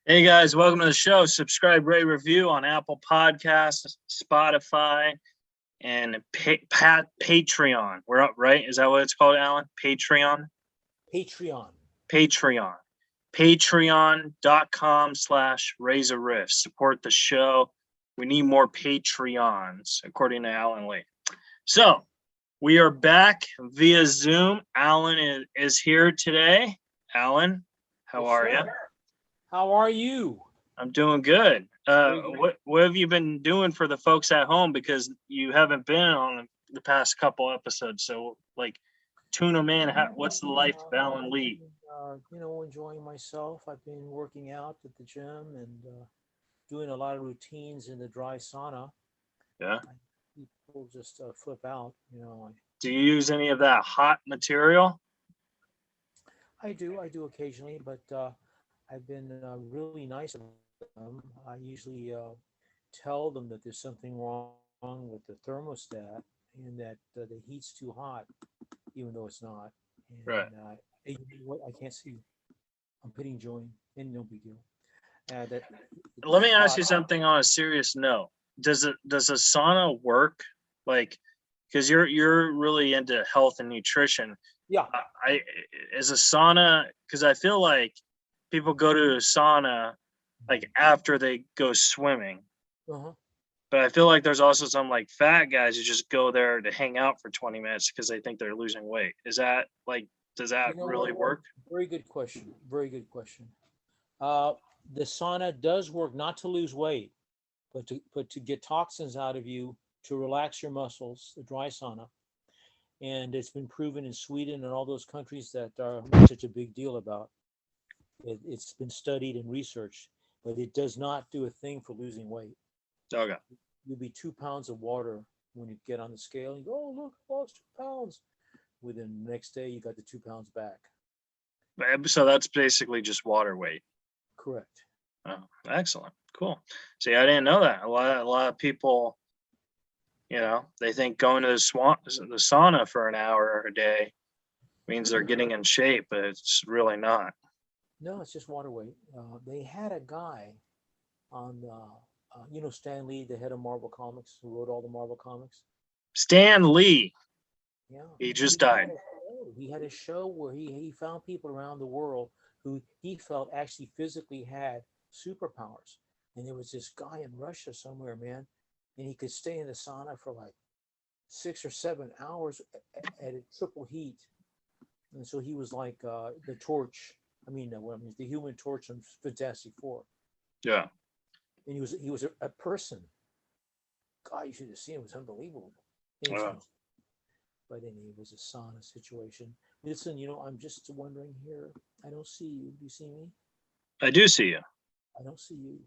Hey guys, welcome to the show. Subscribe, rate, review on Apple Podcasts, Spotify, and Patreon. We're up, right? Is that what it's called, Alan? Patreon? Patreon. Patreon. Patreon.com/Reza Riff. Support the show. We need more Patreons, according to Alan Lee. So we are back via Zoom. Alan is here today. Alan, how are you? How are you? I'm doing good. What have you been doing for the folks at home? Because you haven't been on the past couple episodes. So, tune them in. What's the life of Alan Lee? Enjoying myself. I've been working out at the gym and doing a lot of routines in the dry sauna. Yeah. People just flip out. Do you use any of that hot material? I do occasionally, but I've been really nice about them. I usually tell them that there's something wrong with the thermostat and that the heat's too hot, even though it's not. And, right. I can't see you. I'm hitting join, and no big deal. Let me ask you something on a serious note. Does a sauna work? Because you're really into health and nutrition. Yeah. Is a sauna, because I feel like people go to a sauna after they go swimming. Uh-huh. But I feel like there's also some fat guys who just go there to hang out for 20 minutes because they think they're losing weight. Is that does that really work? Very good question. Very good question. The sauna does work not to lose weight, but to get toxins out of you, to relax your muscles, the dry sauna. And it's been proven in Sweden and all those countries that are not such a big deal about. It's been studied and researched, but it does not do a thing for losing weight. Okay. You'll be 2 pounds of water when you get on the scale and go, oh, look, I lost 2 pounds. Within the next day, you got the 2 pounds back. So that's basically just water weight. Correct. Oh, excellent. Cool. See, I didn't know that. A lot of people, they think going to the sauna for an hour a day means they're getting in shape, but it's really not. No, it's just water weight. They had a guy on, Stan Lee, the head of Marvel Comics, who wrote all the Marvel comics. Stan Lee. Yeah. He just died. He had a show where he found people around the world who he felt actually physically had superpowers. And there was this guy in Russia somewhere, man, and he could stay in the sauna for 6 or 7 hours at a triple heat. And so he was like the Torch. The Human Torch on Fantastic Four. Yeah. And he was a person. God, you should have seen him. It was unbelievable. But anyway, it was a sauna situation. Listen, I'm just wondering here. I don't see you. Do you see me? I do see you. I don't see you.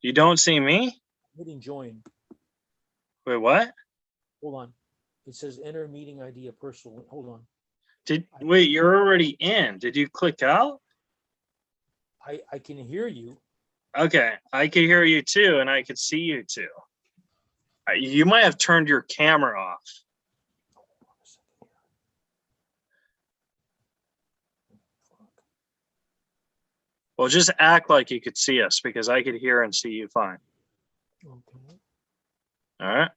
You don't see me? I'm hitting join. Wait, what? Hold on. It says enter meeting ID, a personal. Hold on. Wait, you're already in. Did you click out? I can hear you. Okay, I can hear you too, and I can see you too. You might have turned your camera off. Well, just act like you could see us because I could hear and see you fine. Okay. All right.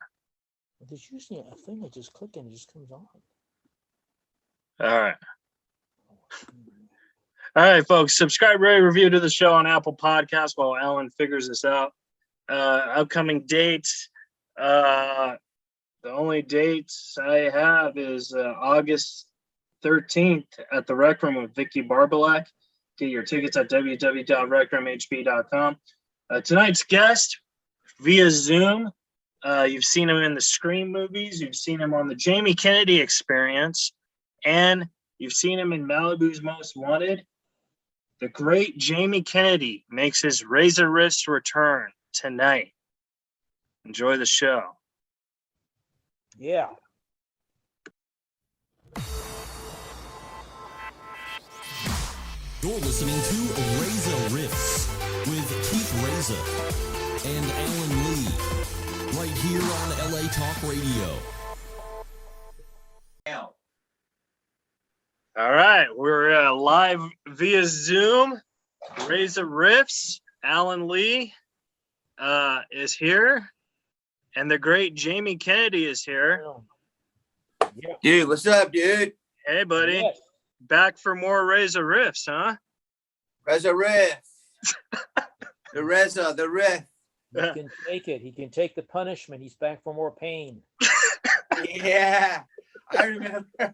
There's usually a thing I just click and it just comes on. All right. All right, folks. Subscribe, rate, review to the show on Apple Podcasts while Alan figures this out. Upcoming dates. The only dates I have is August 13th at the Rec Room with Vicky Barbalak. Get your tickets at www.recroomhb.com. Tonight's guest via Zoom. You've seen him in the Scream movies. You've seen him on the Jamie Kennedy Experience. And you've seen him in Malibu's Most Wanted. The great Jamie Kennedy makes his Razor Wrist return tonight. Enjoy the show. Yeah. You're listening to Reza Riffs with Keith Reza and Alan Lee, right here on LA Talk Radio. All right, we're live via Zoom. Reza Riffs. Alan Lee is here, and the great Jaime Kennedy is here. Yeah. Dude, what's up, dude? Hey, buddy. Yes. Back for more Reza riffs, huh? Reza riff. The Reza, the riff. He can take it. He can take the punishment. He's back for more pain. Yeah. I remember the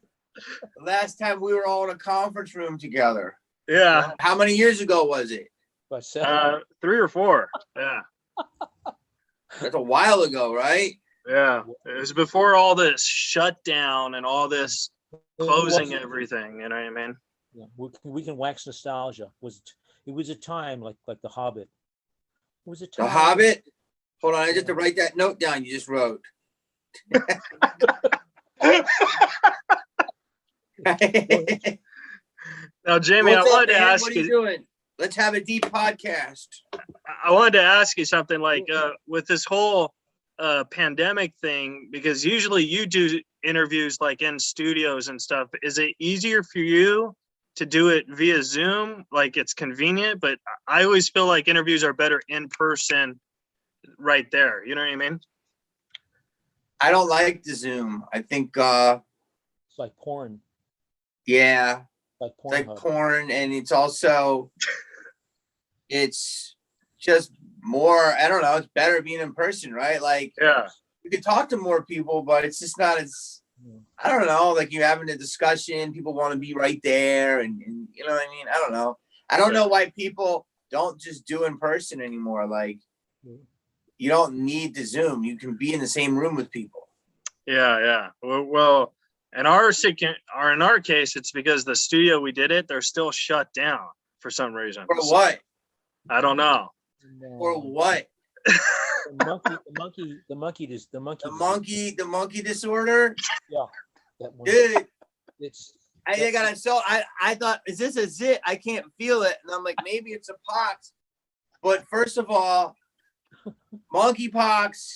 last time we were all in a conference room together. Yeah. How many years ago was it? But 3 or 4. Yeah. That's a while ago, right? Yeah. It was before all this shutdown and all this closing everything. You know what I mean? Yeah, we can wax nostalgia. It was a time like The Hobbit. It was a time. The Hobbit? Hold on, I just have to write that note down you just wrote. Now, Jamie, What's I wanted up, to man? ask What are you you. doing? Let's have a deep podcast. I wanted to ask you something like with this whole pandemic thing, because usually you do interviews like in studios and stuff. Is it easier for you to do it via Zoom? Like it's convenient, but I always feel like interviews are better in person right there. You know what I mean? I don't like the Zoom. I think, It's like porn. yeah, Like it's porn. like porn, and it's also, it's just more, I don't know, it's better being in person, right? Like, Yeah. you can talk to more people, but it's just not as, I don't know, like you're having a discussion, people want to be right there, and you know what I mean? I don't know. I don't know why people don't just do in person anymore. Like, you don't need the Zoom. You can be in the same room with people. Yeah. Well, in our case, it's because the studio we did it, they're still shut down for some reason. For what? I don't know. For what? The monkey disorder. Yeah, that one. Dude, It's I thought, is this a zit? I can't feel it. And I'm like, maybe it's a pox. But first of all, monkeypox,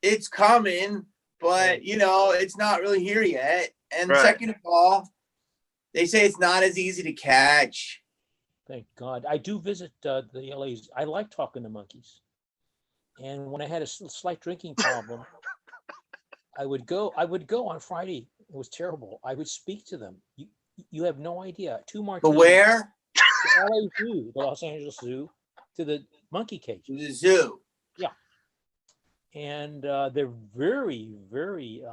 it's coming, but you know, it's not really here yet. And Right. Second of all, they say it's not as easy to catch. Thank God. I do visit the LA's. I like talking to monkeys. And when I had a slight drinking problem, I would go on Friday. It was terrible. I would speak to them. You have no idea. 2 But martinis. where? The LA Zoo, the Los Angeles Zoo, to the monkey cage. To the zoo. And they're very, very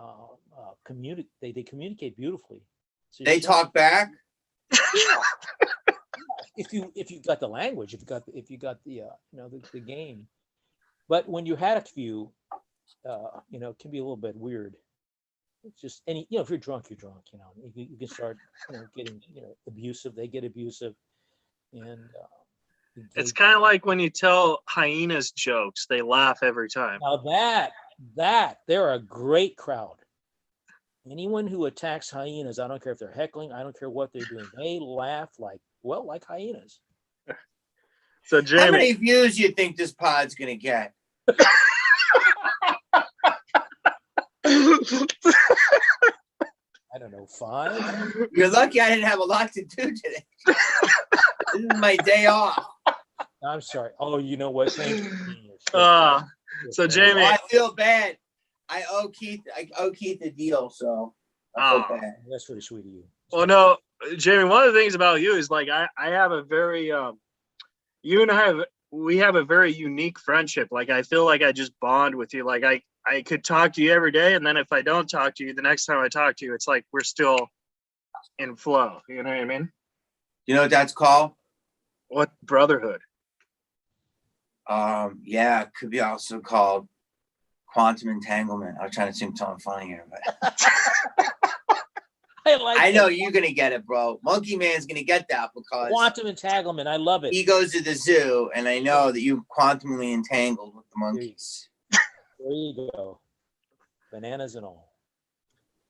they communicate beautifully. So They talk back. if you got the language, if you got the the game. But when you had a few, it can be a little bit weird. It's just if you're drunk, you're drunk. You can start getting abusive. They get abusive, and It's kind of like when you tell hyenas jokes, they laugh every time. now that they're a great crowd. Anyone who attacks hyenas, I don't care if they're heckling, I don't care what they're doing, they laugh like hyenas. So How Jamie, many views you think this pod's gonna get? I don't know, 5. You're lucky I didn't have a lot to do today. This is my day off. I'm sorry. Oh, you know what? Thank you. so Jamie, Oh, I feel bad. I owe Keith a deal, so I feel Oh. bad. That's really sweet of you. well, no, Jamie, one of the things about you is like I have a very you and we have a very unique friendship. Like I feel like I just bond with you. Like I could talk to you every day, and then if I don't talk to you, the next time I talk to you, it's like we're still in flow. You know what I mean? You know what that's called? What brotherhood? Yeah, it could be also called quantum entanglement. I was trying to think something funny here, but I know you're gonna get it, bro. Monkey Man's gonna get that because Quantum entanglement. I love it. he goes to the zoo, and I know that you quantumly entangled with the monkeys. There you go. Bananas and all.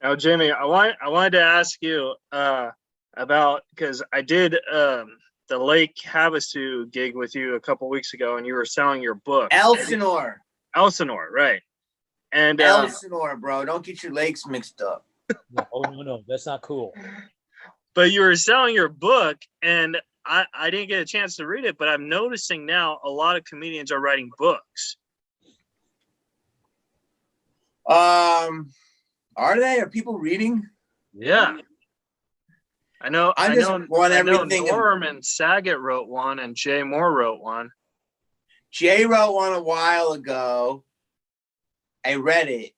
Now, Jamie, I wanted to ask you about, because I did the Lake Havasu gig with you a couple weeks ago, and you were selling your book. Elsinore, Right? And Elsinore, bro. Don't get your lakes mixed up. No, oh no, that's not cool. but you were selling your book, and I didn't get a chance to read it, but I'm noticing now a lot of comedians are writing books. Are they? Are people reading? Yeah. I know everything. Norman Saget wrote one and Jay Moore wrote one. Jay wrote one a while ago. I read it.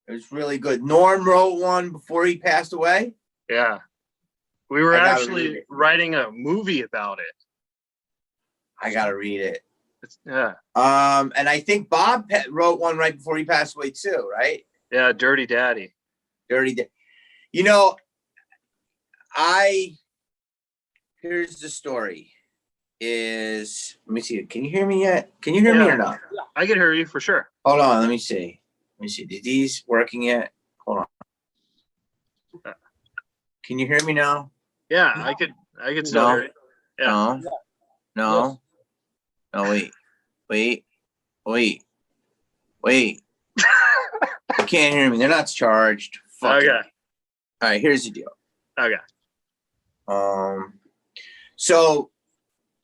It was really good. Norm wrote one before he passed away. Yeah. We were actually writing a movie about it. I gotta read it. Yeah. And I think Bob wrote one right before he passed away too, right? Yeah, Dirty Daddy. Dirty Daddy. Here's the story. Let me see. Can you hear me yet? Can you hear me or not? Yeah, I can hear you for sure. Hold on. Let me see. Did these working yet? Hold on. Can you hear me now? Yeah, I could still hear you. Yeah. No. Wait. You can't hear me. They're not charged. Okay. All right, here's the deal. Okay. So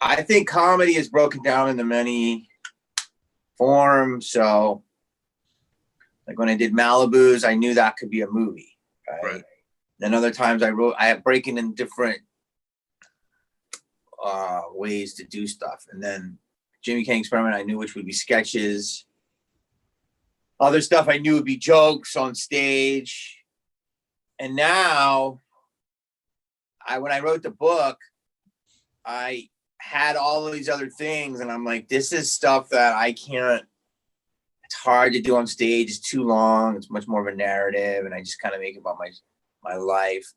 I think comedy is broken down into many forms. So like when I did Malibu's, I knew that could be a movie, right? Then other times I have breaking in different ways to do stuff. And then Jimmy King Experiment, I knew which would be sketches. Other stuff I knew would be jokes on stage. And now, when I wrote the book, I had all of these other things, and I'm like, this is stuff that I can't. It's hard to do on stage. It's too long. It's much more of a narrative, and I just kind of make it about my life.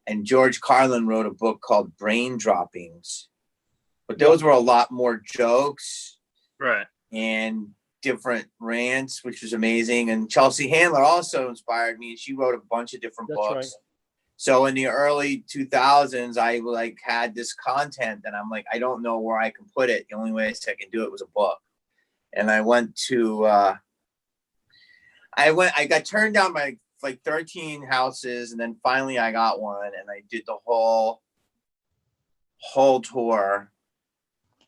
And George Carlin wrote a book called Brain Droppings, but those were a lot more jokes, right, and different rants, which was amazing. And Chelsea Handler also inspired me, and she wrote a bunch of different books. Right. So in the early 2000s, I had this content, and I'm like, I don't know where I can put it. The only way I can do it was a book. And I went to, I got turned down by 13 houses, and then finally I got one, and I did the whole tour,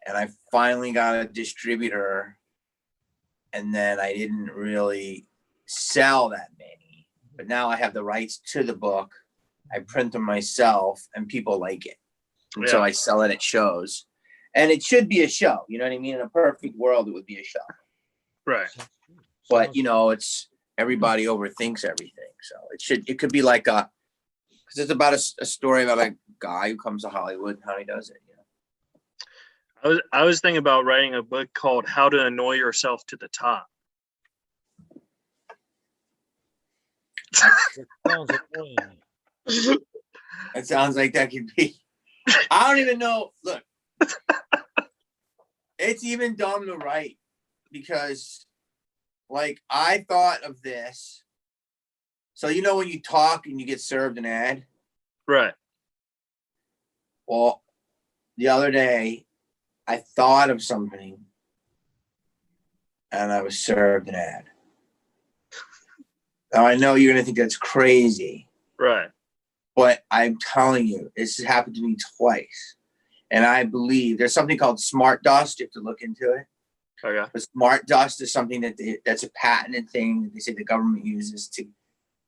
and I finally got a distributor. And then I didn't really sell that many, but now I have the rights to the book. I print them myself, and people like it. And so I sell it at shows, and it should be a show. You know what I mean? In a perfect world, it would be a show. Right. But it's everybody overthinks everything. So it could be like because it's about a story about a guy who comes to Hollywood and how he does it. I was thinking about writing a book called How to Annoy Yourself to the Top. That sounds like that could be. I don't even know. Look, it's even dumb to write because, I thought of this. So when you talk and you get served an ad, right? Well, the other day, I thought of something, and I was served an ad. Now, I know you're going to think that's crazy. Right. But I'm telling you, this has happened to me twice. And I believe there's something called smart dust. You have to look into it. Okay. But smart dust is something that's a patented thing that they say the government uses to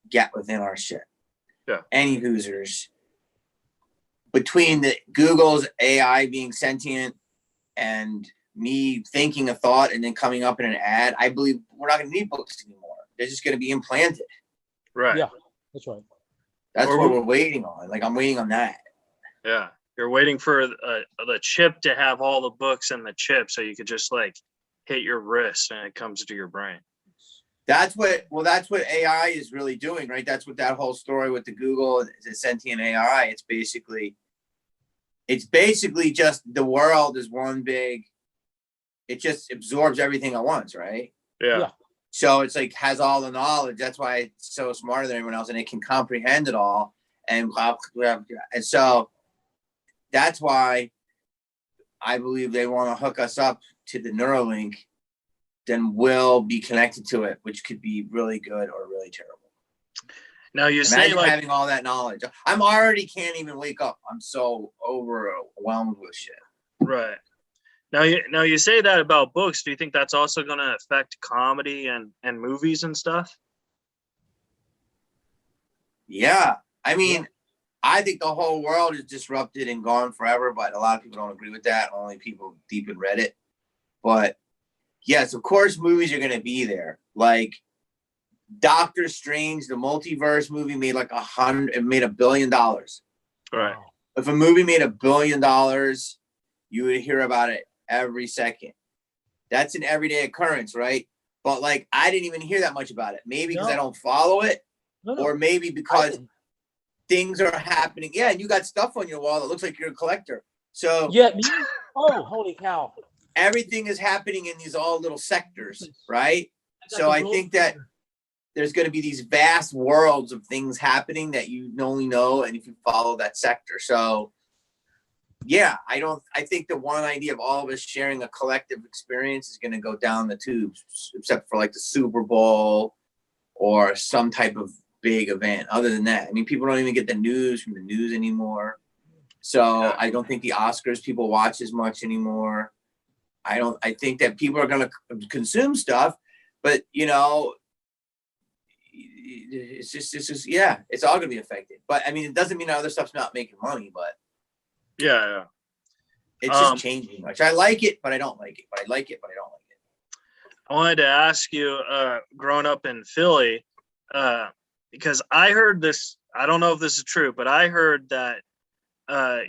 get within our shit. Yeah. Any Hoosers. Between the Google's AI being sentient and me thinking a thought and then coming up in an ad, I believe we're not going to need books anymore. They're just going to be implanted. Right. Yeah, that's right. That's what we're waiting on. I'm waiting on that. Yeah. You're waiting for the chip to have all the books in the chip so you could just hit your wrist and it comes to your brain. That's what AI is really doing, right? That's what that whole story with the Google, the sentient AI, it's basically just the world is one big, it just absorbs everything at once, right? Yeah. So it's has all the knowledge. That's why it's so smarter than everyone else, and it can comprehend it all. And so that's why I believe they want to hook us up to the Neuralink, then we'll be connected to it, which could be really good or really terrible. Now you say Imagine like having all that knowledge. I'm already can't even wake up. I'm so overwhelmed with shit. right. Now you say that about books. Do you think that's also going to affect comedy and movies and stuff? Yeah. I mean, I think the whole world is disrupted and gone forever, but a lot of people don't agree with that. Only people deep in Reddit. But yes, of course, movies are going to be there. Like Doctor Strange, the multiverse movie made like it made $1 billion. Right. If a movie made $1 billion, you would hear about it every second. That's an everyday occurrence, right? But like, I didn't even hear that much about it. Maybe because I don't follow it, or maybe because things are happening. Yeah, and you got stuff on your wall that looks like you're a collector. So Yeah, me? Oh, holy cow. everything is happening in these all little sectors, right? So I think that there's going to be these vast worlds of things happening that you only know, and if you follow that sector. So yeah, I think the one idea of all of us sharing a collective experience is going to go down the tubes, except for like the Super Bowl or some type of big event. Other than that, I mean, people don't even get the news from the news anymore. So I don't think the Oscars people watch as much anymore. I think that people are going to consume stuff, but you know, it's just, it's all going to be affected. But I mean, it doesn't mean other stuff's not making money, but yeah. It's just changing much. I like it, but I don't like it. But I like it, but I don't like it. I wanted to ask you, growing up in Philly, because I heard this, I don't know if this is true, but I heard that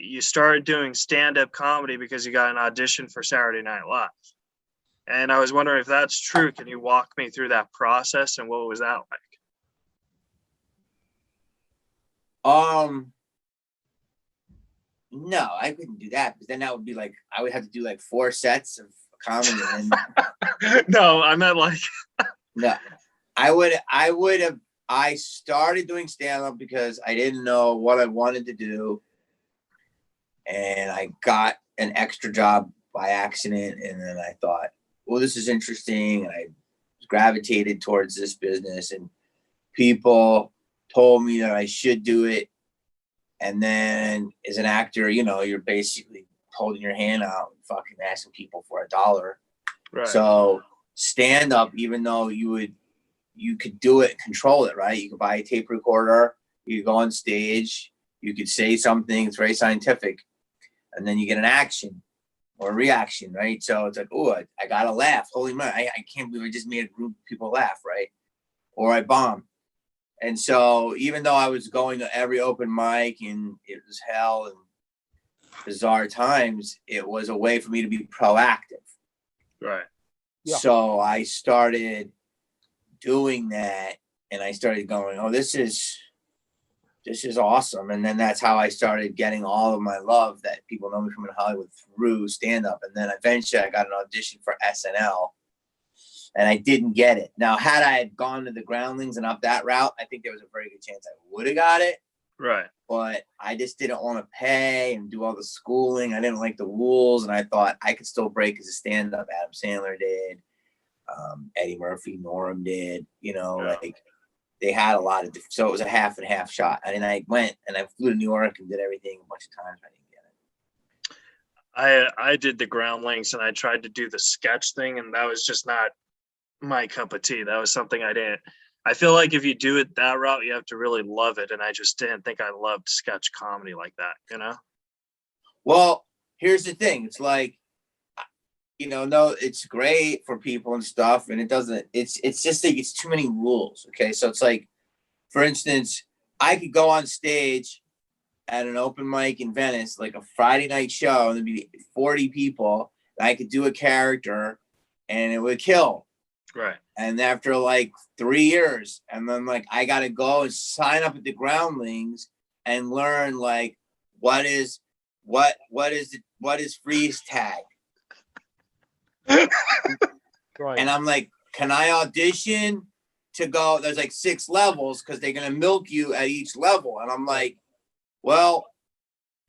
you started doing stand-up comedy because you got an audition for Saturday Night Live. And I was wondering if that's true. Can you walk me through that process and what was that like? No, I couldn't do that because then that would be like I would have to do like 4 sets of comedy. And then No, I meant like no, I started doing stand-up because I didn't know what I wanted to do, and I got an extra job by accident, and then I thought, well, this is interesting, and I gravitated towards this business, and people told me that I should do it. And then as an actor, you know, you're basically holding your hand out and fucking asking people for $1. Right. So stand up, even though you could do it and control it, right? You could buy a tape recorder, you could go on stage, you could say something, it's very scientific, and then you get an action or a reaction, right? So it's like, oh, I got to laugh. Holy man, I can't believe I just made a group of people laugh, right? Or I bombed. And so even though I was going to every open mic and it was hell and bizarre times, it was a way for me to be proactive. Right. Yeah. So I started doing that, and I started going, oh, this is awesome. And then that's how I started getting all of my love that people know me from in Hollywood through stand-up. And then eventually I got an audition for SNL. And I didn't get it. Now, had I had gone to the Groundlings and up that route, I think there was a very good chance I would have got it. Right. But I just didn't want to pay and do all the schooling. I didn't like the rules. And I thought I could still break as a stand-up. Adam Sandler did. Eddie Murphy, Norm did. You know, like they had a lot of so it was a half and half shot. And then I went and I flew to New York and did everything a bunch of times. I didn't get it. I did the Groundlings and I tried to do the sketch thing, and that was just not my cup of tea. That was something I didn't. I feel like if you do it that route, you have to really love it, and I just didn't think I loved sketch comedy like that, you know? Well, here's the thing. It's like, you know, no, it's great for people and stuff, and it doesn't. It's just like it's too many rules. Okay, so it's like, for instance, I could go on stage at an open mic in Venice, like a Friday night show, and there'd be 40 people, and I could do a character, and it would kill. Right. And after like 3 years, and then like I gotta go and sign up at the Groundlings and learn like what is freeze tag. Right. And I'm like, can I audition to go? There's like 6 levels because they're gonna milk you at each level. And I'm like, well,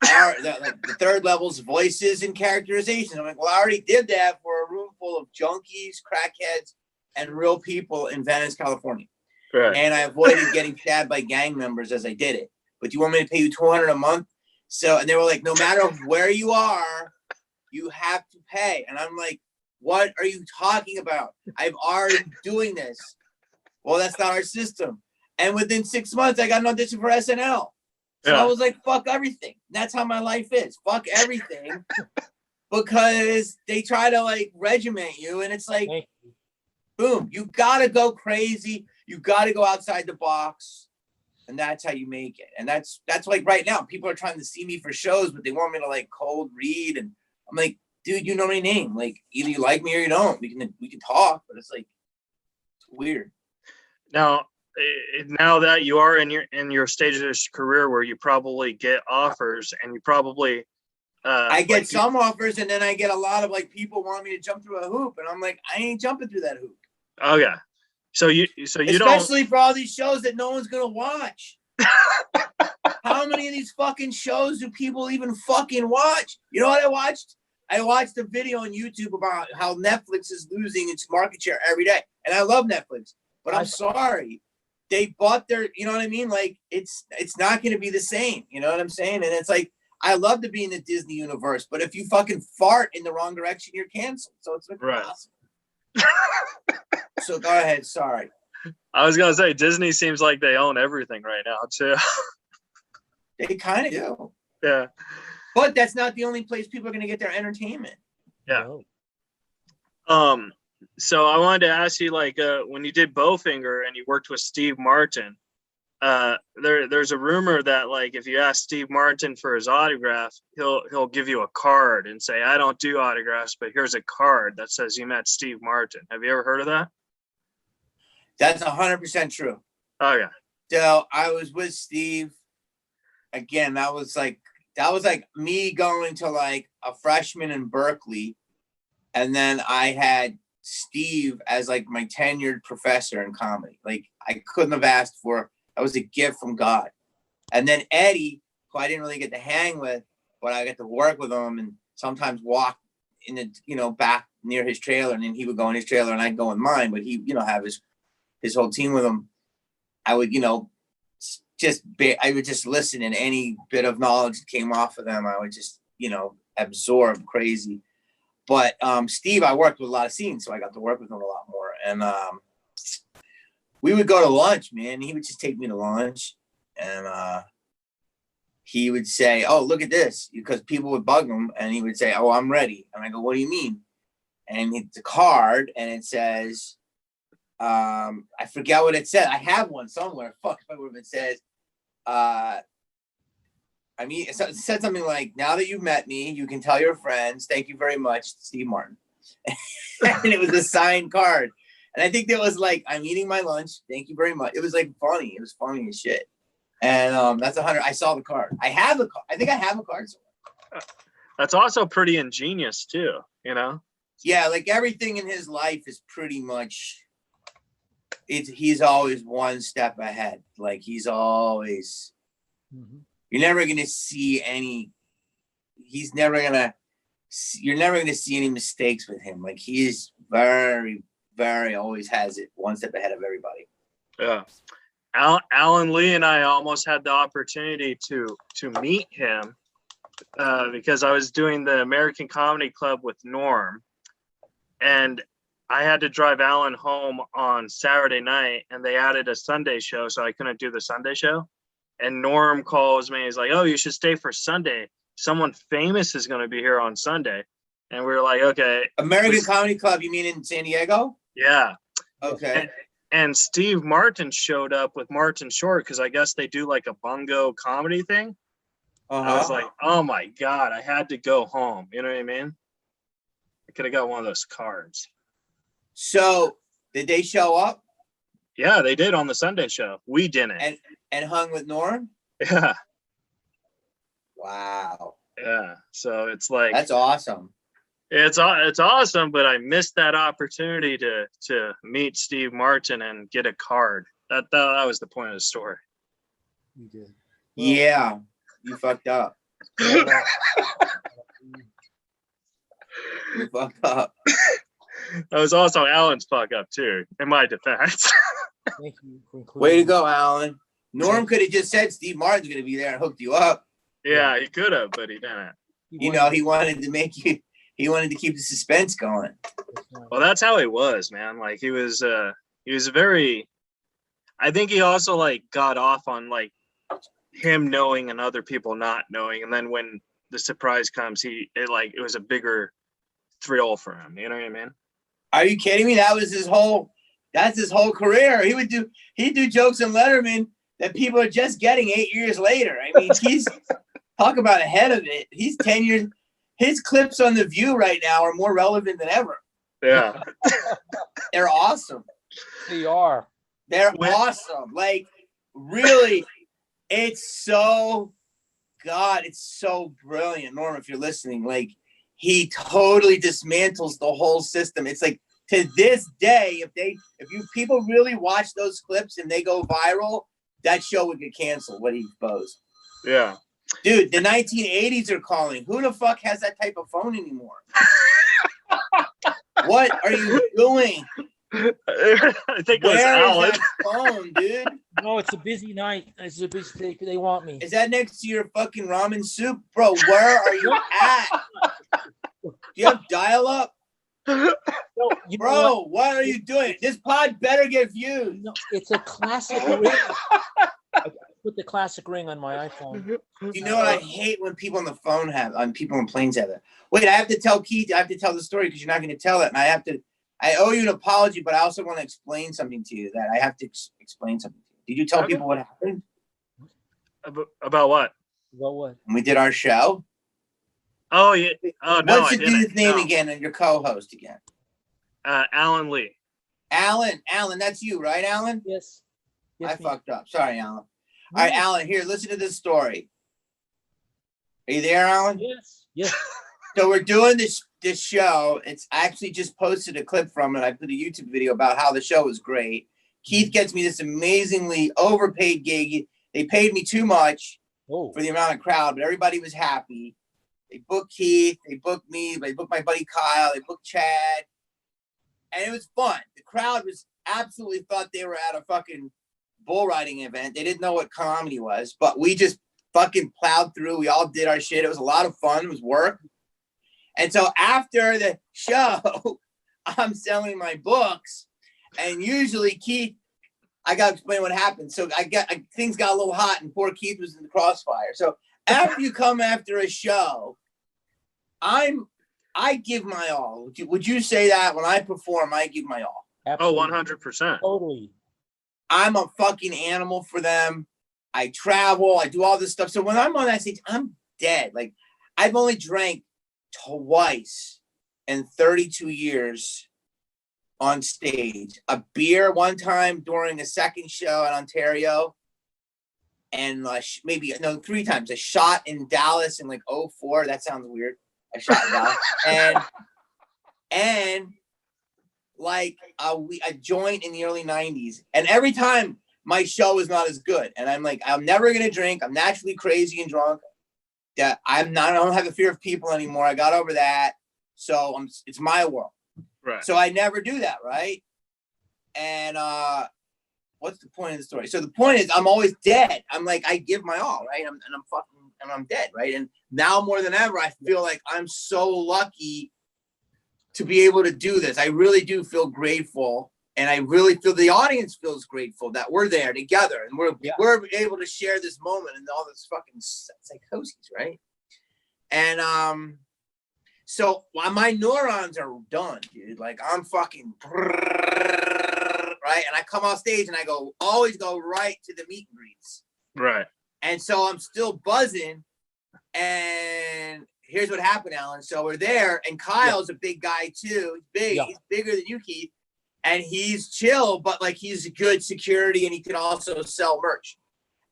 the third level's voices and characterization. I'm like, well, I already did that for a room full of junkies, crackheads, and real people in Venice, California. Right. And I avoided getting stabbed by gang members as I did it. But do you want me to pay you $200 a month? So, and they were like, no matter where you are, you have to pay. And I'm like, what are you talking about? I've already doing this. Well, that's not our system. And within 6 months, I got an audition for SNL. So I was like, fuck everything. That's how my life is. Fuck everything. Because they try to like regiment you. And it's like, boom, you got to go crazy. You got to go outside the box. And that's how you make it. And that's like right now, people are trying to see me for shows, but they want me to like cold read. And I'm like, dude, you know my name. Like either you like me or you don't. We can talk, but it's like, it's weird. Now that you are in your stage of your career where you probably get offers and you probably I get some offers, and then I get a lot of like people want me to jump through a hoop, and I'm like, I ain't jumping through that hoop. Oh yeah. So you especially for all these shows that no one's gonna watch. How many of these fucking shows do people even fucking watch? You know what I watched? I watched a video on YouTube about how Netflix is losing its market share every day. And I love Netflix, but I'm sorry. They bought their, you know what I mean? Like it's not going to be the same. You know what I'm saying? And it's like, I love to be in the Disney universe, but if you fucking fart in the wrong direction, you're canceled. So it's like impossible. So go ahead. Sorry. I was going to say, Disney seems like they own everything right now too. They kind of do. Yeah. But that's not the only place people are going to get their entertainment. Yeah. So I wanted to ask you, like, when you did Bowfinger and you worked with Steve Martin, there's a rumor that like if you ask Steve Martin for his autograph, he'll give you a card and say, I don't do autographs, but here's a card that says you met Steve Martin. Have you ever heard of that? That's 100% true. Oh yeah. So I was with Steve. Again, that was like me going to like a freshman in Berkeley. And then I had Steve as like my tenured professor in comedy. Like I couldn't have asked for. That was a gift from God. And then Eddie, who I didn't really get to hang with, but I got to work with him and sometimes walk in the, back near his trailer. And then he would go in his trailer and I'd go in mine, but he, have his whole team with him. I would, I would just listen, and any bit of knowledge that came off of them, I would just, absorb crazy. But Steve, I worked with a lot of scenes, so I got to work with him a lot more. And we would go to lunch, man. He would just take me to lunch, and he would say, "Oh, look at this," because people would bug him, and he would say, "Oh, I'm ready." And I go, "What do you mean?" And it's a card, and it says, I forget what it said. I have one somewhere. Fuck, if I would have been said, it said something like, "Now that you've met me, you can tell your friends, thank you very much, Steve Martin." And it was a signed card. And I think that was like, "I'm eating my lunch. Thank you very much." It was like funny. It was funny as shit. And that's 100. I saw the card. I have the card. I think I have a card somewhere. That's also pretty ingenious too, Yeah, like everything in his life is pretty much, he's always one step ahead. Like he's always, you're never going to see you're never going to see any mistakes with him. Like he's very, very always has it one step ahead of everybody. Yeah. Alan Lee and I almost had the opportunity to meet him because I was doing the American Comedy Club with Norm, and I had to drive Alan home on Saturday night, and they added a Sunday show, so I couldn't do the Sunday show. And Norm calls me. He's like, "Oh, you should stay for Sunday. Someone famous is going to be here on Sunday." And we were like, "Okay." American Comedy Club, you mean in San Diego? Yeah. Okay. And Steve Martin showed up with Martin Short because I guess they do like a bungo comedy thing. I was like, oh my God, I had to go home. You know what I mean? I could have got one of those cards. So did they show up? Yeah, they did on the Sunday show. We didn't. And hung with Norm? Yeah. Wow. Yeah. So it's like, that's awesome. It's awesome, but I missed that opportunity to meet Steve Martin and get a card. That was the point of the story. You did. Well, yeah, you fucked up. You fucked up. That was also Alan's fuck up too, in my defense. Thank you for including Way to me. go, Alan. Norm could have just said Steve Martin's going to be there and hooked you up. Yeah, he could have, but he didn't. You know, he wanted to keep the suspense going. Well, that's how he was, man. Like he was very. I think he also like got off on like him knowing and other people not knowing, and then when the surprise comes, it was a bigger thrill for him. You know what I mean? Are you kidding me? That's his whole career. He'd do jokes on Letterman that people are just getting 8 years later. I mean, he's talk about ahead of it. He's 10 years. His clips on The View right now are more relevant than ever. Yeah. They're awesome. They are. They're awesome. Like, really, it's so brilliant. Norm, if you're listening, like, he totally dismantles the whole system. It's like, to this day, if people really watch those clips and they go viral, that show would get canceled, what he exposed. Yeah. Dude, the 1980s are calling. Who the fuck has that type of phone anymore? What are you doing? I think it was Where Alan. is that phone, dude? No, it's a busy night. It's a busy day. They want me. Is that next to your fucking ramen soup? Bro, where are you at? Do you have dial-up? No, Bro, what are you doing? This pod better get views. No, it's a classic ring. I put the classic ring on my iPhone. You know what I hate when people on the phone people on planes have that. Wait, I have to tell Keith, I have to tell the story because you're not going to tell it. And I owe you an apology, but I also want to explain something to you that I have to explain something to you. Did you tell people what happened? About what? About what? When we did our show? Oh, yeah. Oh, no, What's the dude's name again and your co-host again? Alan Lee. Alan, that's you, right, Alan? Yes. I fucked up. Sorry, Alan. All right, Alan, here, listen to this story. Are you there, Alan? Yes. So we're doing this show. It's actually just posted a clip from it. I put a YouTube video about how the show was great. Keith gets me this amazingly overpaid gig. They paid me too much for the amount of crowd, but everybody was happy. They booked Keith. They booked me. They booked my buddy Kyle. They booked Chad. And it was fun. The crowd was absolutely thought they were at a fucking bull riding event. They didn't know what comedy was, but we just fucking plowed through. We all did our shit. It was a lot of fun. It was work. And so after the show, I'm selling my books. And usually Keith, I got to explain what happened. So things got a little hot and poor Keith was in the crossfire. So after you come after a show, I give my all. Would you say that when I perform, I give my all? Absolutely. Oh, 100%. Totally. I'm a fucking animal for them. I travel. I do all this stuff. So when I'm on that stage, I'm dead. Like, I've only drank twice in 32 years on stage. A beer one time during a second show in Ontario. And three times. A shot in Dallas in like 2004. That sounds weird. A shot in Dallas. And like a joint in the early 90s. And every time my show is not as good. And I'm like, I'm never going to drink. I'm naturally crazy and drunk. That I don't have a fear of people anymore. I got over that. So it's my world. Right. So I never do that. Right. And what's the point of the story? So the point is I'm always dead. I'm like, I give my all. Right. And I'm dead. Right. And now more than ever, I feel like I'm so lucky to be able to do this. I really do feel grateful. And I really feel the audience feels grateful that we're there together and we're able to share this moment and all this fucking psychosis, right? And so my neurons are done, dude. Like I'm fucking right, and I come off stage and I always go right to the meet and greets, right? And so I'm still buzzing. And here's what happened, Alan. So we're there, and Kyle's a big guy too. He's big. Yeah. He's bigger than you, Keith. And he's chill, but like he's good security and he can also sell merch.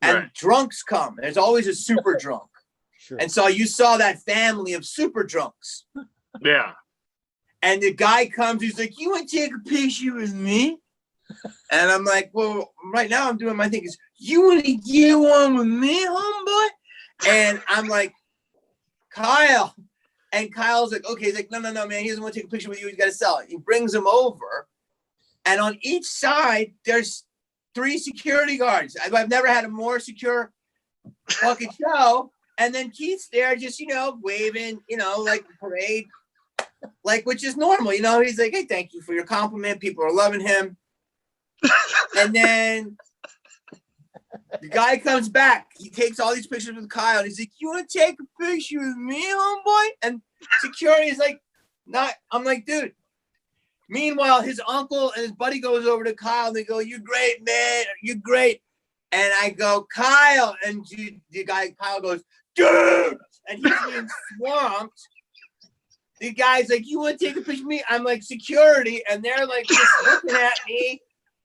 And drunks come. There's always a super drunk. Sure. And so you saw that family of super drunks. Yeah. And the guy comes, he's like, you want to take a picture with me? And I'm like, well, right now I'm doing my thing. Is you want to get one with me, homeboy? And I'm like, Kyle. And Kyle's like, okay. He's like, no, man. He doesn't want to take a picture with you. He's got to sell it. He brings him over. And on each side, there's 3 security guards. I've never had a more secure fucking show. And then Keith's there just, waving, like parade, like, which is normal, he's like, hey, thank you for your compliment. People are loving him. And then the guy comes back. He takes all these pictures with Kyle. And he's like, you want to take a picture with me, homeboy? And security is like, not. I'm like, dude. Meanwhile, his uncle and his buddy goes over to Kyle and they go, you're great, man. You're great. And I go, Kyle. And the guy, Kyle goes, dude. And he's being swamped. The guy's like, you want to take a picture of me? I'm like, security. And they're like just looking at me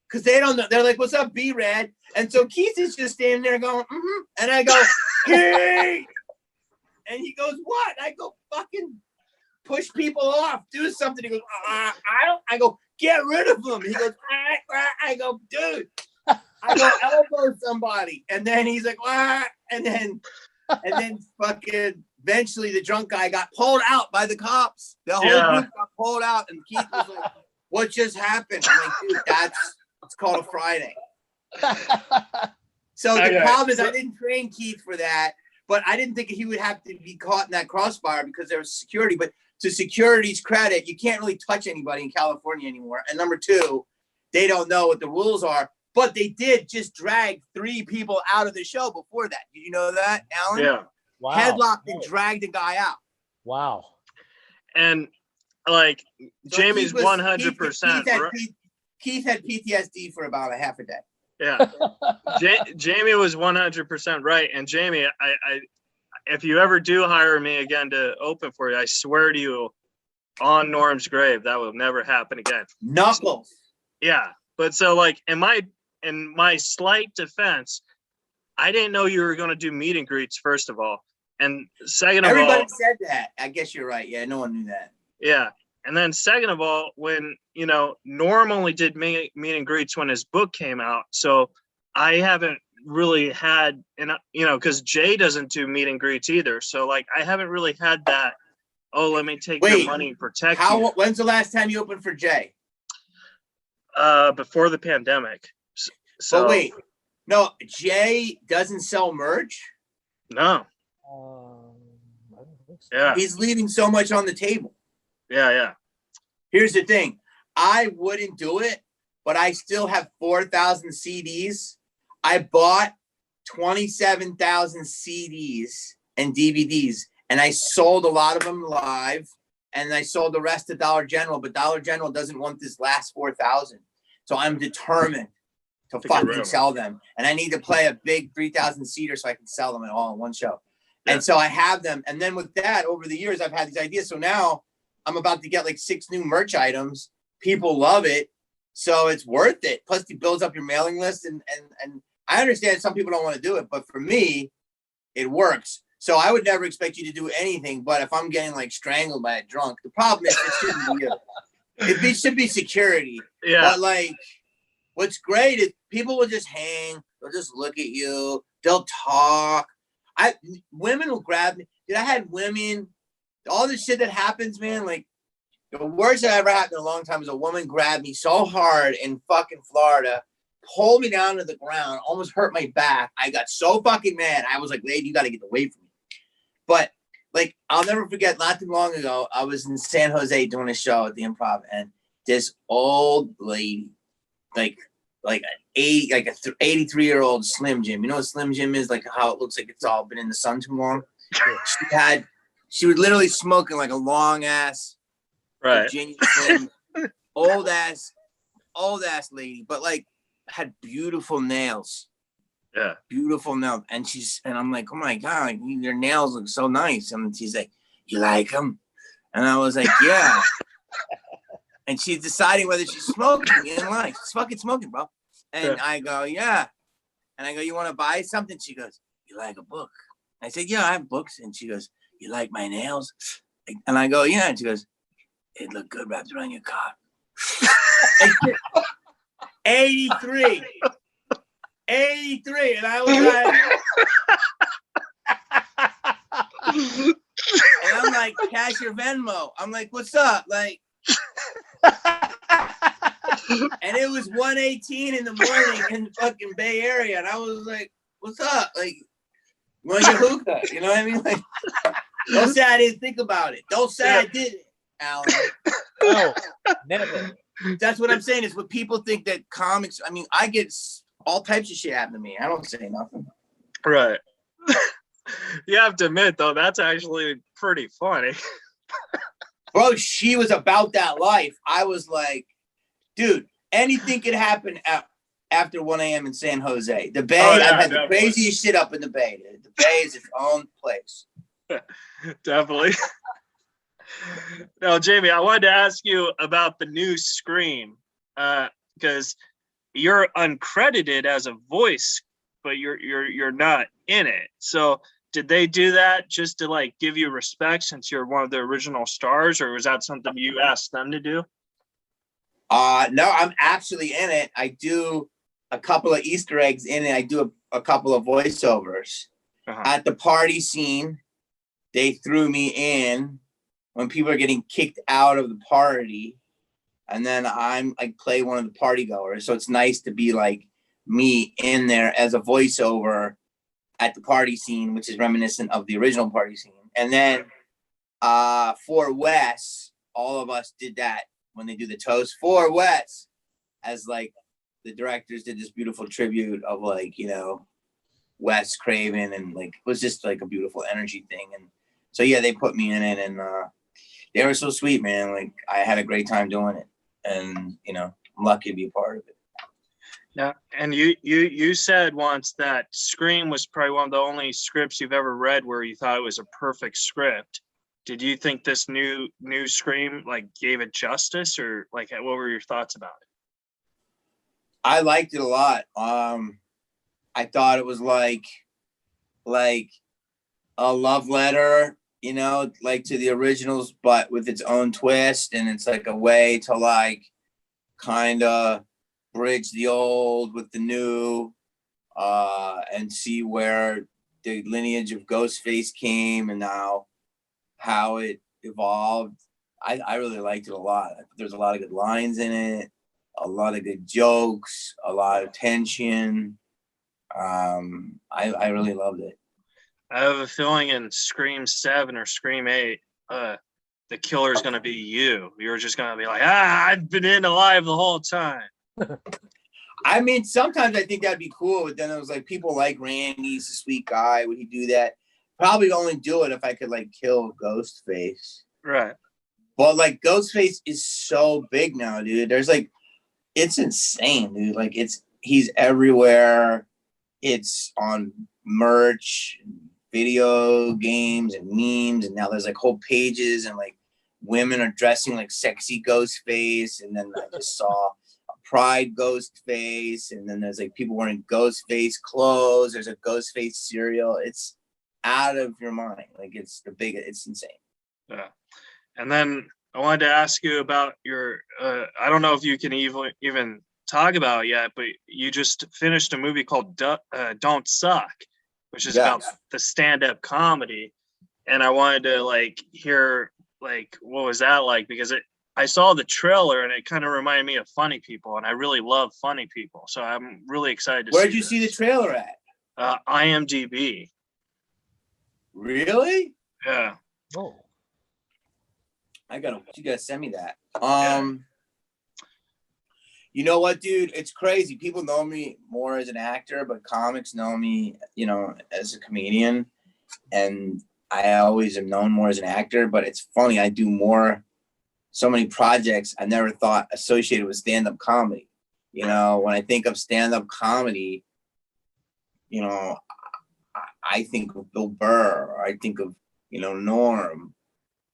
because they don't know. They're like, what's up, B-Rad? And so Keith is just standing there going, mm-hmm. And I go, hey. And he goes, what? I go, fucking push people off. Do something. He goes, I don't. I go, get rid of them. He goes, I go, dude. I go, elbow somebody. And then he's like, and then fucking eventually the drunk guy got pulled out by the cops. The whole group got pulled out, and Keith was like, what just happened? I'm like, dude, it's called a Friday. So the problem is I didn't train Keith for that, but I didn't think he would have to be caught in that crossfire because there was security. But to security's credit, you can't really touch anybody in California anymore. And number 2, they don't know what the rules are. But they did just drag 3 people out of the show before that. Did you know that, Alan? Yeah. Wow. Headlocked and dragged the guy out. Wow. And like So Jamie's Keith 100%. Keith had PTSD for about a half a day. Yeah. Jamie was 100% right. And Jamie, I if you ever do hire me again to open for you, I swear to you on Norm's grave, that will never happen again. Knuckles. Yeah. But so like in my slight defense, I didn't know you were going to do meet and greets, first of all. And second of all, everybody said that. I guess you're right. Yeah, no one knew that. Yeah. And then second of all, when, Norm only did meet and greets when his book came out. So I haven't really had, because Jay doesn't do meet and greets either. So like, I haven't really had that, let me take your money and protect you. When's the last time you opened for Jay? Before the pandemic. So but wait, no, Jay doesn't sell merch? No. I don't think so. Yeah. He's leaving so much on the table. Yeah. Here's the thing. I wouldn't do it, but I still have 4,000 CDs. I bought 27,000 CDs and DVDs, and I sold a lot of them live, and I sold the rest to Dollar General, but Dollar General doesn't want this last 4,000. So I'm determined to fucking sell them. And I need to play a big 3,000 seater so I can sell them all in one show. Yeah. And so I have them. And then with that, over the years, I've had these ideas. So now I'm about to get like 6 new merch items. People love it. So it's worth it. Plus it builds up your mailing list. And I understand some people don't want to do it, but for me, it works. So I would never expect you to do anything. But if I'm getting like strangled by a drunk, the problem is it shouldn't be you. It should be security. Yeah. But like, what's great is people will just hang. They'll just look at you. They'll talk. Women will grab me. Dude, I had women. All the shit that happens, man. Like the worst that ever happened in a long time was a woman grabbed me so hard in fucking Florida, pulled me down to the ground, almost hurt my back. I got so fucking mad. I was like, lady, you got to get away from me. But like, I'll never forget, not too long ago, I was in San Jose doing a show at the Improv, and this old lady, like an 83-year-old Slim Jim. You know what Slim Jim is? Like how it looks like it's all been in the sun too long. She was literally smoking like a long ass, Virginia Slim, old ass lady, but like had beautiful nails. Yeah. Beautiful nails. And I'm like, oh my God, your nails look so nice. And she's like, you like them? And I was like, yeah. And she's deciding whether she's smoking in life. She's fucking smoking, bro. And I go, yeah. And I go, you want to buy something? She goes, you like a book? I said, yeah, I have books. And she goes, you like my nails? And I go, yeah. And she goes, it look good wrapped around your cock. 83. And I was like, and I'm like, cash your Venmo. I'm like, what's up? Like, And it was 1:18 in the morning in the fucking Bay Area. And I was like, what's up? Like, you want to get hookah? You know what I mean? Like, don't say I didn't think about it. Don't say I didn't, Alan. No, never. That's what I'm saying. Is what people think that comics. I mean, I get all types of shit happen to me. I don't say nothing. Right. You have to admit, though, that's actually pretty funny. Bro, she was about that life. I was like, dude, anything could happen after 1 a.m. in San Jose. The Bay, I've had the craziest shit up in the Bay. The Bay is its own place. Definitely. Now, Jamie, I wanted to ask you about the new Scream, because you're uncredited as a voice, but you're not in it. So did they do that just to like give you respect since you're one of the original stars, or was that something you asked them to do? No, I'm actually in it. I do a couple of Easter eggs in it. I do a couple of voiceovers. At the party scene. They threw me in when people are getting kicked out of the party, and then I'm like play one of the party goers. So it's nice to be like me in there as a voiceover at the party scene, which is reminiscent of the original party scene. And then for Wes, all of us did that when they do the toast for Wes, as like the directors did this beautiful tribute of like, you know, Wes Craven, and like it was just like a beautiful energy thing. And so yeah, they put me in it, and they were so sweet, man. Like I had a great time doing it, and you know, I'm lucky to be a part of it. Yeah, and you said once that Scream was probably one of the only scripts you've ever read where you thought it was a perfect script. Did you think this new Scream like gave it justice, or like what were your thoughts about it? I liked it a lot. I thought it was like a love letter, you know, like to the originals, but with its own twist. And it's like a way to like kind of bridge the old with the new, and see where the lineage of Ghostface came and now how it evolved. I really liked it a lot. There's a lot of good lines in it, a lot of good jokes, a lot of tension. I really loved it. I have a feeling in Scream 7 or Scream 8, the killer is going to be you. You're just going to be like, I've been in alive the whole time. I mean, sometimes I think that'd be cool, but then it was like people like Randy, he's a sweet guy. Would he do that? Probably only do it if I could like kill Ghostface. Right. But like Ghostface is so big now, dude. There's like, it's insane, dude. Like he's everywhere. It's on merch, video games, and memes, and now there's like whole pages, and like women are dressing like sexy Ghostface, and then I just saw a Pride Ghostface, and then there's like people wearing Ghostface clothes. There's a Ghostface cereal. It's out of your mind. Like it's insane. Yeah. And then I wanted to ask you about your, I don't know if you can even talk about it yet, but you just finished a movie called Don't Suck, which is about the stand-up comedy. And I wanted to like hear like what was that like, because I saw the trailer and it kind of reminded me of Funny People, and I really love Funny People, so I'm really excited to Where'd you see the trailer at? IMDb. Really? Yeah. Oh, you gotta send me that. You know what, dude? It's crazy. People know me more as an actor, but comics know me, you know, as a comedian. And I always am known more as an actor, but it's funny. I do so many projects I never thought associated with stand-up comedy. You know, when I think of stand-up comedy, you know, I think of Bill Burr, or I think of, you know, Norm,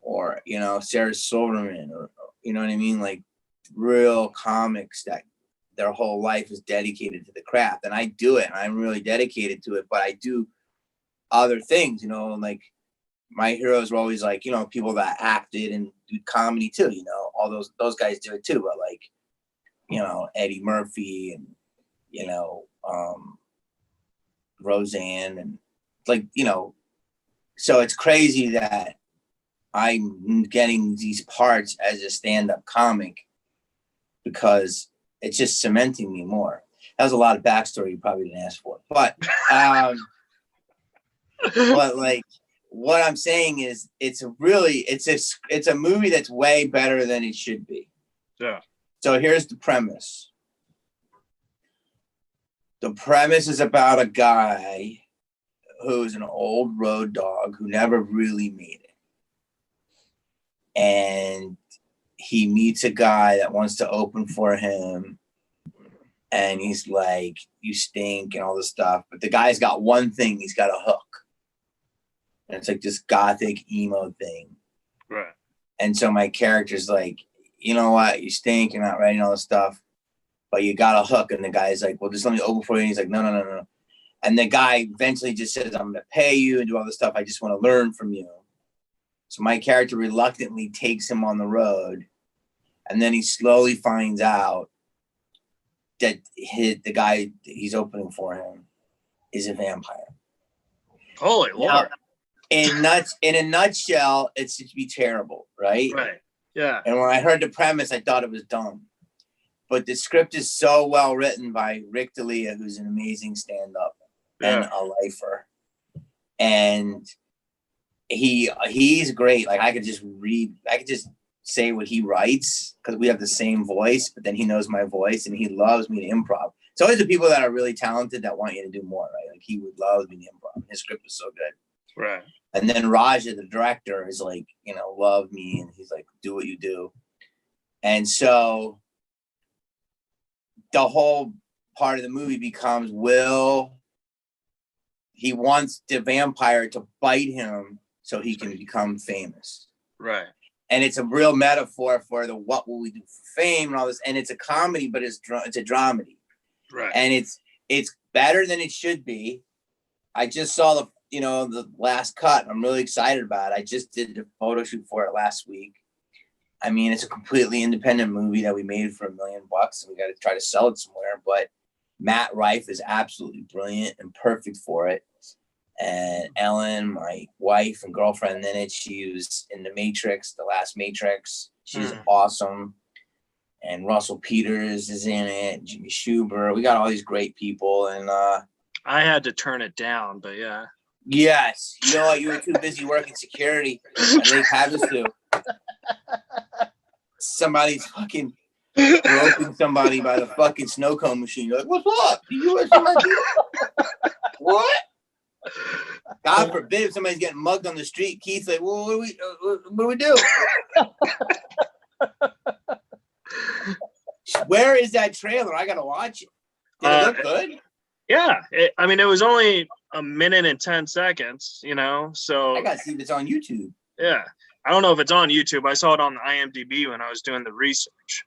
or, you know, Sarah Silverman, or, you know what I mean? Like real comics that their whole life is dedicated to the craft. And I do it, and I'm really dedicated to it, but I do other things, you know, like my heroes were always like, you know, people that acted and do comedy too, you know, all those guys do it too, but like, you know, Eddie Murphy and, you know, Roseanne, and like, you know, so it's crazy that I'm getting these parts as a stand-up comic because It's just cementing me more. That was a lot of backstory you probably didn't ask for. But but like what I'm saying is it's a movie that's way better than it should be. Yeah. So here's the premise. The premise is about a guy who's an old road dog who never really made it. And he meets a guy that wants to open for him. And he's like, you stink and all this stuff. But the guy's got one thing. He's got a hook. And it's like this gothic emo thing. Right. And so my character's like, you know what? You stink. You're not ready and all this stuff. But you got a hook. And the guy's like, well, just let me open for you. And he's like, no. And the guy eventually just says, I'm going to pay you and do all this stuff. I just want to learn from you. So my character reluctantly takes him on the road. And then he slowly finds out that the guy he's opening for him is a vampire. Holy Lord. In a nutshell, it's to be terrible, right? Right. Yeah. And when I heard the premise, I thought it was dumb. But the script is so well written by Rick D'Elia, who's an amazing stand-up and a lifer. And he's great. Like I could just say what he writes because we have the same voice, but then he knows my voice and he loves me to improv. It's always the people that are really talented that want you to do more, right? Like he would love me to improv. His script was so good. Right. And then Raja, the director, is like, love me. And he's like, do what you do. And so the whole part of the movie becomes, he wants the vampire to bite him so he can become famous. Right. And it's a real metaphor for the what will we do for fame and all this. And it's a comedy, but it's a dramedy. Right. And it's better than it should be. I just saw the last cut. I'm really excited about it. I just did the photo shoot for it last week. I mean, it's a completely independent movie that we made for $1 million, and we got to try to sell it somewhere. But Matt Rife is absolutely brilliant and perfect for it. And Ellen, my wife and girlfriend in it, she was in The Matrix, the last Matrix. She's awesome. And Russell Peters is in it, Jimmy Schubert. We got all these great people. And I had to turn it down, but yeah. Yes. You know what? You were too busy working security. And they had us to. Somebody's fucking groping somebody by the fucking snow cone machine. You're like, what's up? Did you want somebody? What? God forbid if somebody's getting mugged on the street. Keith's like, well, what do we do? Where is that trailer? I gotta watch it. Did it look good? Yeah. It was only 1 minute and 10 seconds, so I gotta see if it's on YouTube. Yeah. I don't know if it's on YouTube. I saw it on the IMDb when I was doing the research.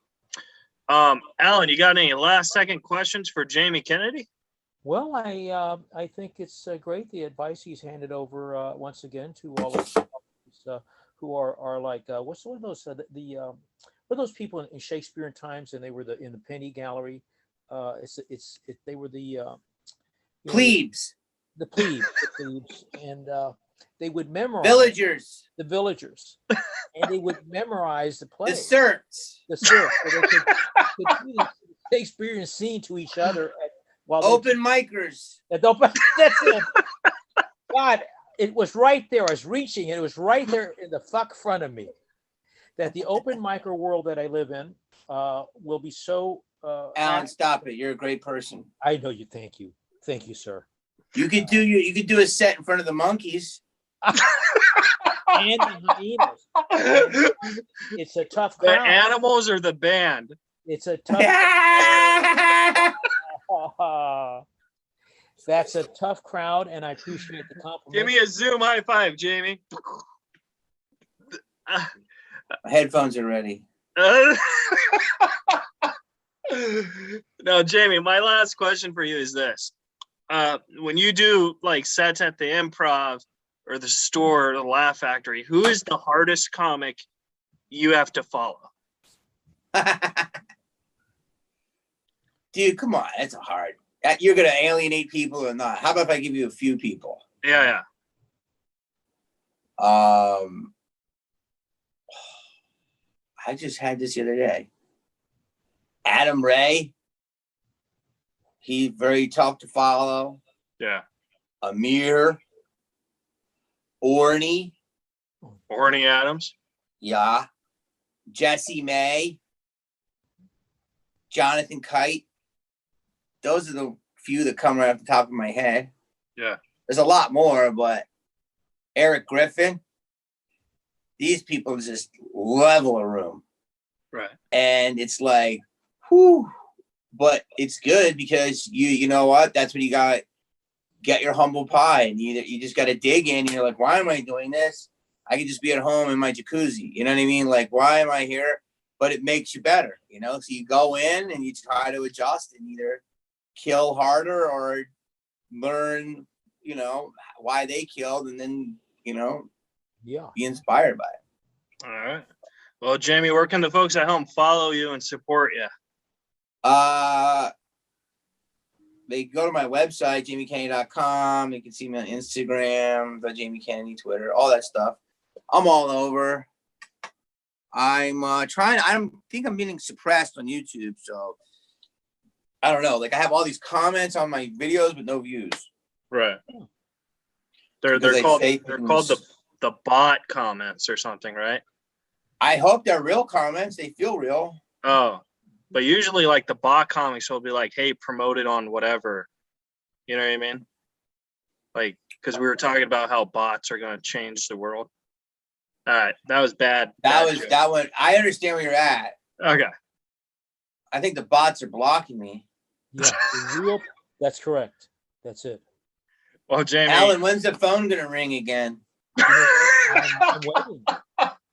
Alan, you got any last second questions for Jamie Kennedy? Well, I think it's great the advice he's handed over once again to all of us who are like what's one of those those people in Shakespearean times, and they were in the Penny Gallery. They were the plebes. The plebes, and they would memorize the villagers, and they would memorize the play. The serfs. So they could do the Shakespearean scene to each other while open micers. That's it. God, it was right there. I was reaching, and it was right there in the front of me. That the open micer world that I live in will be so. Alan, stop it! You're a great person. I know you. Thank you, sir. You could do a set in front of the monkeys. And the hyenas. It's a tough crowd. The animals or the band? It's a tough. That's a tough crowd, and I appreciate the compliment. Give me a Zoom high five, Jamie. My headphones are ready. No, Jamie, my last question for you is this. When you do like sets at the Improv or the store or the Laugh Factory, who is the hardest comic you have to follow? Dude, come on. That's hard. You're going to alienate people or not? How about if I give you a few people? Yeah. I just had this the other day. Adam Ray. He's very tough to follow. Yeah. Amir. Orny. Adams. Yeah. Jesse May. Jonathan Kite. Those are the few that come right off the top of my head. Yeah. There's a lot more, but Eric Griffin. These people just level a room. Right. And it's like, whew. But it's good because you know what? That's what you got. Get your humble pie, and you just got to dig in. And you're like, why am I doing this? I could just be at home in my jacuzzi. You know what I mean? Like, why am I here? But it makes you better, you know? So you go in and you try to adjust and either kill harder or learn, you know, why they killed, and then, you know, be inspired by it. All right. Well, Jamie, where can the folks at home follow you and support you? They go to my website, jamiekennedy.com. You can see me on Instagram, the Jaime Kennedy, Twitter, all that stuff. I'm all over. I'm think I'm getting suppressed on YouTube, so I don't know. Like, I have all these comments on my videos but no views. Right. They're called the bot comments or something, right? I hope they're real comments. They feel real. Oh, but usually like the bot comics will be like, hey, promote it on whatever. You know what I mean? Like, because we were talking about how bots are going to change the world. All right. That was bad. That one. I understand where you're at. Okay. I think the bots are blocking me. Yeah. That's correct. That's it. Well, Jamie. Alan, when's the phone going to ring again? I'm waiting.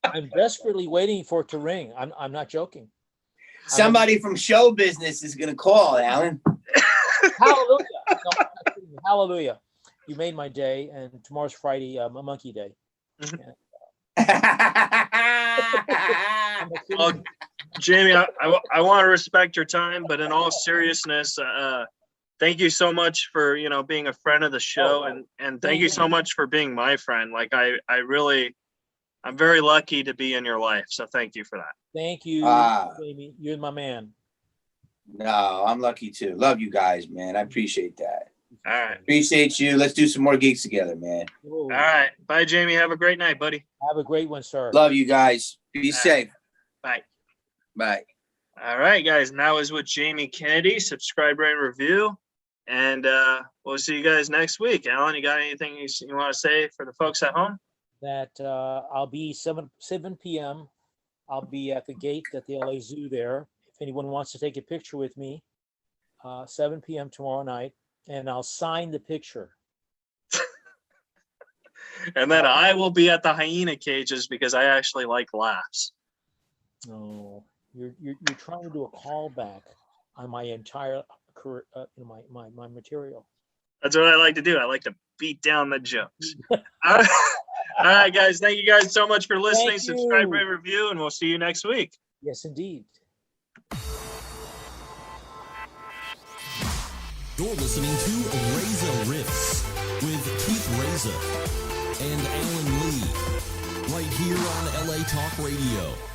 I'm desperately waiting for it to ring. I'm not joking. Somebody from show business is going to call, Alan. Hallelujah. No, I'm not kidding you. Hallelujah. You made my day, and tomorrow's Friday, monkey day. Well, Jamie, I want to respect your time, but in all seriousness, thank you so much for, you know, being a friend of the show, and thank you so much for being my friend. Like, I'm very lucky to be in your life, so thank you for that. Thank you, Jamie. You're my man. No, I'm lucky too. Love you guys, man. I appreciate that. All right. Appreciate you. Let's do some more gigs together, man. All right. Bye, Jamie. Have a great night, buddy. Have a great one, sir. Love you guys. Be safe. Bye. Bye. All right, guys. And that was with Jaime Kennedy. Subscribe, rate, and review. And we'll see you guys next week. Alan, you got anything you want to say for the folks at home? That I'll be 7 p.m. I'll be at the gate at the LA Zoo there. If anyone wants to take a picture with me, 7 p.m. tomorrow night, and I'll sign the picture. And then I will be at the hyena cages because I actually like laughs. Oh, you're trying to do a callback on my entire career, my material. That's what I like to do. I like to beat down the jokes. All right, guys. Thank you guys so much for listening. Subscribe, rate, review, and we'll see you next week. Yes, indeed. You're listening to Reza Riffs with Keith Reza and Alan Lee, right here on LA Talk Radio.